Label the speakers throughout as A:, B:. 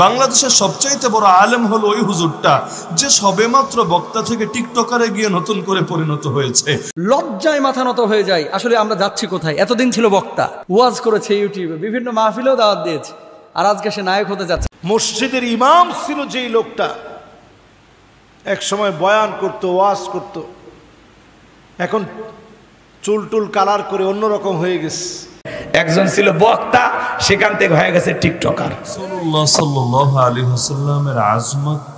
A: বাংলাদেশের সবচাইতে বড় আলেম হলো ওই হুজুরটা যে সবেমাত্র বক্তা থেকে টিকটকারে গিয়ে নতুন করে পরিণত হয়েছে।
B: লজ্জায় মাথা নত হয়ে যায়, আসলে আমরা যাচ্ছি কোথায়? এতদিন ছিল বক্তা, ওয়াজ করেছে ইউটিউবে, বিভিন্ন মাহফিলেও দাওয়াত দিয়েছে, আর আজকে সে নায়ক হতে যাচ্ছে।
C: মসজিদের ইমাম ছিল যেই লোকটা, এক সময় বয়ান করত, ওয়াজ করত, এখন চুল টুল কালার করে অন্যরকম হয়ে গেছে।
D: একজন ছিল বক্তা, সেখান থেকে হয়ে গেছে টিকটকার।
A: রাসূলুল্লাহ সাল্লাল্লাহু আলাইহি ওয়াসাল্লামের আজমত,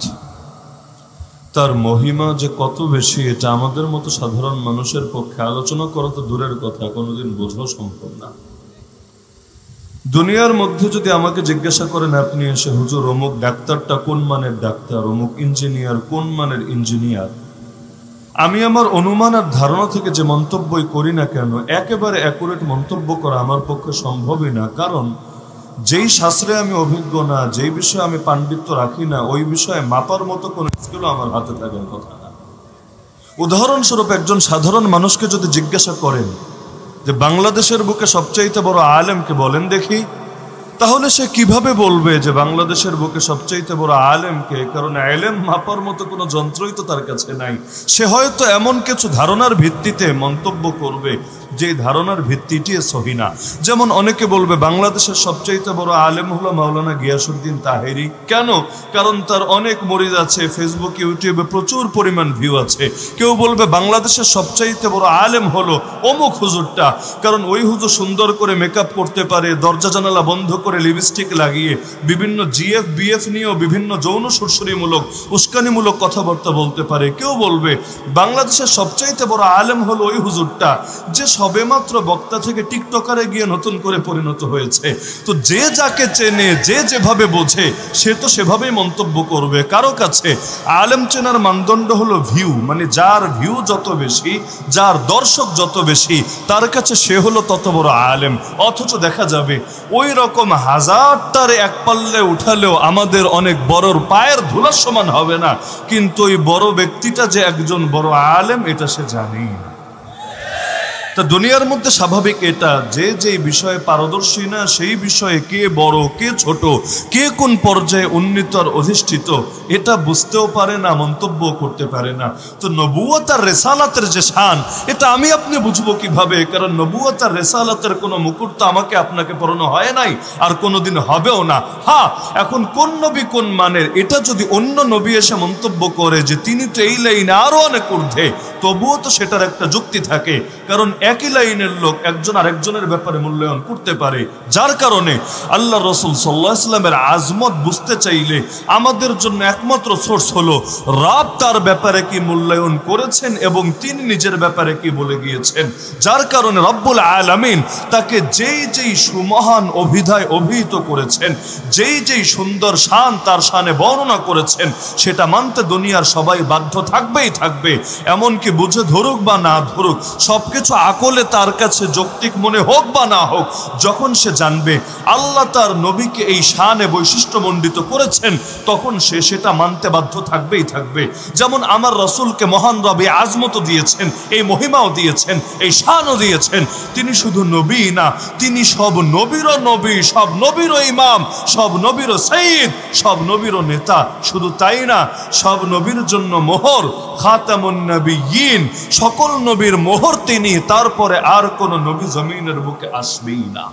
A: তার মহিমা যে কত বেশি, এটা আমাদের মতো সাধারণ মানুষের পক্ষে আলোচনা করা তো দূরের কথা, কোনোদিন বোঝাও সম্ভব না। দুনিয়ার মধ্যে যদি আমাকে জিজ্ঞাসা করেন আপনি এসে, হুজুর অমুক ডাক্তারটা কোন মানের ডাক্তার, অমুক ইঞ্জিনিয়ার কোন মানের ইঞ্জিনিয়ার, আমি আমার অনুমান আর ধারণা থেকে যে মন্তব্যই করি না কেন, একেবারে অ্যাকুরেট মন্তব্য করা আমার পক্ষে সম্ভবই না। কারণ যেই শাস্ত্রে আমি অভিজ্ঞ না, যেই বিষয়ে আমি পাণ্ডিত্য রাখি না, ওই বিষয়ে মাপার মতো কোনো স্কিলও আমার হাতে থাকার কথা না। উদাহরণস্বরূপ একজন সাধারণ মানুষকে যদি জিজ্ঞাসা করেন যে বাংলাদেশের বুকে সবচাইতে বড় আলেমকে বলেন দেখি, তাহলে সে কিভাবে বলবে যে বাংলাদেশের বুকে সবচাইতে বড় আলেমকে? কারণ আলেম মাপার মতো কোনো যন্ত্রই তো তার কাছে নাই। সে হয়তো এমন কিছু ধারণার ভিত্তিতে মন্তব্য করবে যে ধারণার ভিত্তিটি সহি না। যেমন অনেকে বলবে বাংলাদেশের সবচাইতে বড় আলেম হলো মাওলানা গিয়াসউদ্দিন তাহেরি। কেন? কারণ তার অনেক মরিদ আছে, ফেসবুক ইউটিউবে প্রচুর পরিমাণ ভিউ আছে। কেউ বলবে বাংলাদেশের সবচাইতে বড় আলেম হলো অমুক হুজুরটা, কারণ ওই হুজুর সুন্দর করে মেকআপ করতে পারে, দরজা জানালা বন্ধ করে লিপস্টিক লাগিয়ে বিভিন্ন জিএফ বিএফ নিয়েও বিভিন্ন যৌন সুরসুরিমূলক উস্কানিমূলক কথাবার্তা বলতে পারে। কেউ বলবে বাংলাদেশের সবচাইতে বড় আলেম হলো ওই হুজুরটা যে সবেমাত্র বক্তা থেকে টিকটকারে গিয়ে নতুন করে পরিণত হয়েছে। তো যে যাকে চেনে, যে যেভাবে বোঝে, সে তো সেভাবেই মন্তব্য করবে। কারো কাছে আলেম চেনার মানদণ্ড হলো ভিউ, মানে যার ভিউ যত বেশি, যার দর্শক যত বেশি, তার কাছে সে হলো তত বড় আলেম। অথচ দেখা যাবে ওই রকম হাজারটার এক পাল্লে উঠালেও আমাদের অনেক বড়র পায়ের ধুলার সমান হবে না, কিন্তু ওই বড় ব্যক্তিটা যে একজন বড় আলেম এটা সে জানেই না। তা দুনিয়ার মধ্যে স্বাভাবিক এটা, যে যেই বিষয়ে পারদর্শী না সেই বিষয়ে কে বড় কে ছোট, কে কোন পর্যায়ে উন্নীত আর অধিষ্ঠিত, এটা বুঝতেও পারে না, মন্তব্য করতে পারে না। তো নবুয়ত আর রিসালাতের যে শান, এটা আমি আপনি বুঝবো কিভাবে? কারণ নবুয়ত আর রিসালাতের কোনো মুকুট তো আমাকে আপনাকে পরানো হয় নাই, আর কোনোদিন হবেও না। হ্যাঁ, এখন কোন নবী কোন মানের, এটা যদি অন্য নবী এসে মন্তব্য করে যে তিনি তো এই লাইনে আরো অনেক ঊর্ধ্বে, তবুও তো সেটার একটা যুক্তি থাকে। কারণ একই লাইনের লোক একজন আরেকজনের ব্যাপারে মূল্যায়ন করতে পারে। যার কারণে আল্লাহ রাসূল সাল্লাল্লাহু আলাইহি ওয়াসাল্লামের আজমত বুঝতে চাইলে আমাদের জন্য একমাত্র সোর্স হলো রব তার ব্যাপারে কি মূল্যায়ন করেছেন এবং তিনি নিজের ব্যাপারে কি বলে গিয়েছেন। যার কারণে রব্বুল আলামিন তাকে যেই যেই সুমহান অভিধায় অভিহিত করেছেন, যেই যেই সুন্দর শান তার শানে বর্ণনা করেছেন, সেটা মানতে দুনিয়ার সবাই বাধ্য থাকবেই থাকবে। এমনকি বুঝে ধরুক বা না ধরুক, সবকিছু আকলে তার কাছে যৌক্তিক মনে হোক বা না হোক, যখন সে জানবে আল্লাহ তার নবীকে এই শানে বৈশিষ্ট্যমণ্ডিত করেছেন, তখন সে সেটা মানতে বাধ্য থাকবেই থাকবে। যেমন আমার রাসূলকে মহান রব এই আজমত দিয়েছেন, এই মহিমাও দিয়েছেন, এই শানও দিয়েছেন। তিনি শুধু নবী না, তিনি সব নবীরও নবী, সব নবীরও ইমাম, সব নবীরও সাইয়্যিদ, সব নবীরও নেতা। শুধু তাই না, সব নবীর জন্য মোহর, খাতামুন নবিয়্যিন, সকল নবীর মোহর তিনি, তারপরে আর কোন নবী জমিনের বুকে আসবেই না।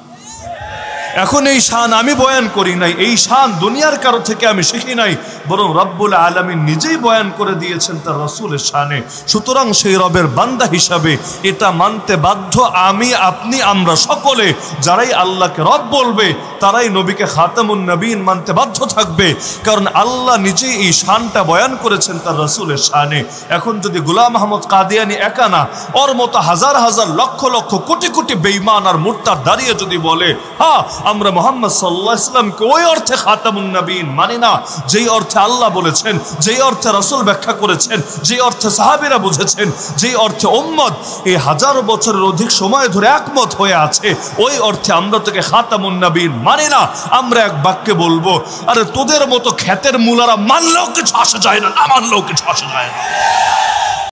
A: এখন এই শান আমি বয়ান করি নাই, এই শান দুনিয়ার কারো থেকে আমি শিখি নাই, বরং রব্বুল আলামিন নিজেই বয়ান করে দিয়েছেন তার রাসূলের শানে। সুতরাং সেই রবের বান্দা হিসাবে এটা মানতে বাধ্য আমি, আপনি, আমরা সকলে। যারাই আল্লাহকে রব বলবে তারাই নবীকে খাতামুন নবীন মানতে বাধ্য থাকবে, কারণ আল্লাহ নিজেই এই শানটা বয়ান করেছেন তার রাসূলের শানে। এখন যদি গোলাম আহমদ কাদিয়ানী একা না, ওর মতো হাজার হাজার লক্ষ লক্ষ কোটি কোটি বেঈমান আর মুরতাদ দাঁড়িয়ে যদি বলে হ্যাঁ আমরা মুহাম্মদ সাল্লাল্লাহু আলাইহি ওয়াসাল্লামকে ওই অর্থে খাতামুন নবীন মানি না যেই অর্থে আল্লাহ বলেছেন, যেই অর্থে রাসূল ব্যাখ্যা করেছেন, যেই অর্থে সাহাবীরা বুঝেছেন, যেই অর্থে উম্মত এই হাজারো বছরের অধিক সময় ধরে একমত হয়ে আছে, ওই অর্থে আমরা তোকে খাতামুন নবীন মানি না। আমরা এক বাক্যে বলবো, আরে তোদের মতো খ্যাতের মুলারা মানলেও কিছু আসে যায় না, না মানলেও কিছু আসে যায় না।